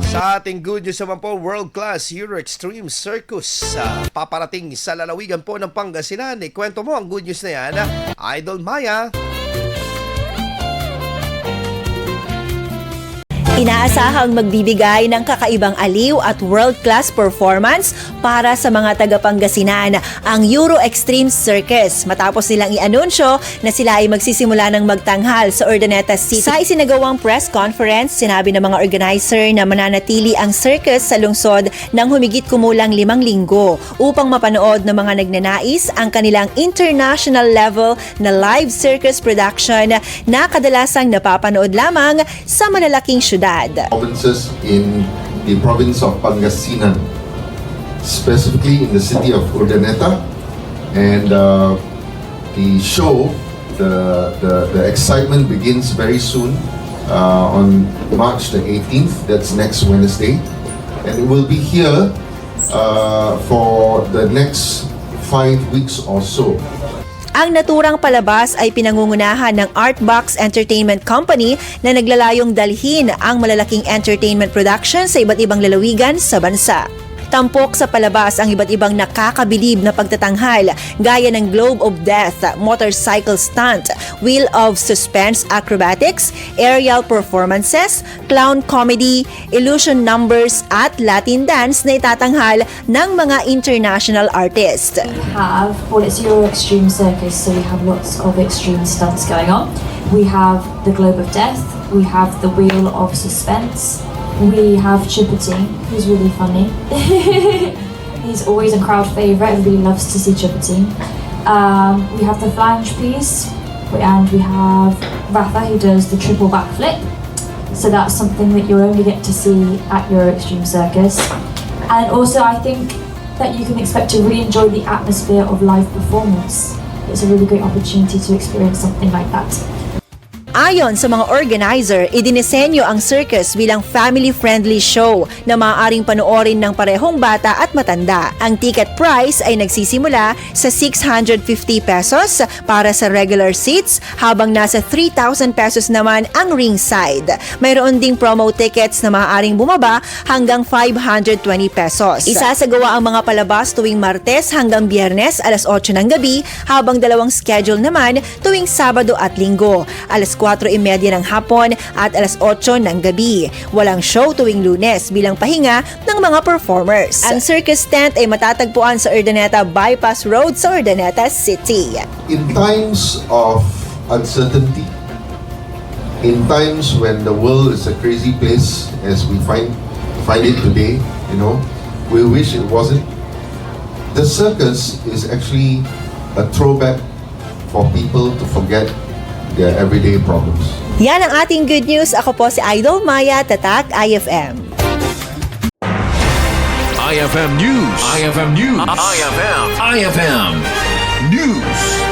Sa ating good news naman po, world-class Euro Extreme Circus paparating sa lalawigan po ng Pangasinan. Kwento mo ang good news na yan, Idol Maya. Inaasahang magbibigay ng kakaibang aliw at world-class performance para sa mga taga-Pangasinan ang Euro Extreme Circus matapos nilang i-anunsyo na sila ay magsisimula ng magtanghal sa Urdaneta City. Sa isinagawang press conference, sinabi ng mga organizer na mananatili ang circus sa lungsod ng humigit kumulang 5 linggo upang mapanood ng mga nagnanais ang kanilang international level na live circus production na kadalasang napapanood lamang sa malalaking syudad. Provinces in the province of Pangasinan, specifically in the city of Urdaneta, and the show, the excitement begins very soon on March the 18th. That's next Wednesday, and it will be here for the next 5 weeks or so. Ang naturang palabas ay pinangungunahan ng Artbox Entertainment Company na naglalayong dalhin ang malalaking entertainment production sa iba't ibang lalawigan sa bansa. Tampok sa palabas ang iba't ibang nakakabilib na pagtatanghal gaya ng Globe of Death, motorcycle stunt, Wheel of Suspense acrobatics, aerial performances, clown comedy, illusion numbers at Latin dance na itatanghal ng mga international artists. It's Euro Extreme Circus, so we have lots of extreme stunts going on. We have the Globe of Death, we have the Wheel of Suspense, we have Chippertine, who's really funny. He's always a crowd favourite, everybody loves to see Chippertine. We have the flange piece, and we have Rafa, who does the triple backflip. So that's something that you'll only get to see at your Extreme Circus. And also I think that you can expect to really enjoy the atmosphere of live performance. It's a really great opportunity to experience something like that. Ayon sa mga organizer, idinisenyo ang circus bilang family-friendly show na maaaring panoorin ng parehong bata at matanda. Ang ticket price ay nagsisimula sa 650 pesos para sa regular seats habang nasa 3,000 pesos naman ang ringside. Mayroon ding promo tickets na maaaring bumaba hanggang 520 pesos. Isasagawa ang mga palabas tuwing Martes hanggang Biyernes alas 8 ng gabi habang dalawang schedule naman tuwing Sabado at Linggo, alas 4:30 ng hapon at alas 8 ng gabi. Walang show tuwing Lunes bilang pahinga ng mga performers. Ang circus tent ay matatagpuan sa Urdaneta Bypass Road sa Urdaneta City. In times of uncertainty, in times when the world is a crazy place as we find it today, we wish it wasn't. The circus is actually a throwback for people to forget their everyday problems. Yan ang ating good news. Ako po si Idol Maya, Tatak IFM. IFM News. IFM News. IFM News.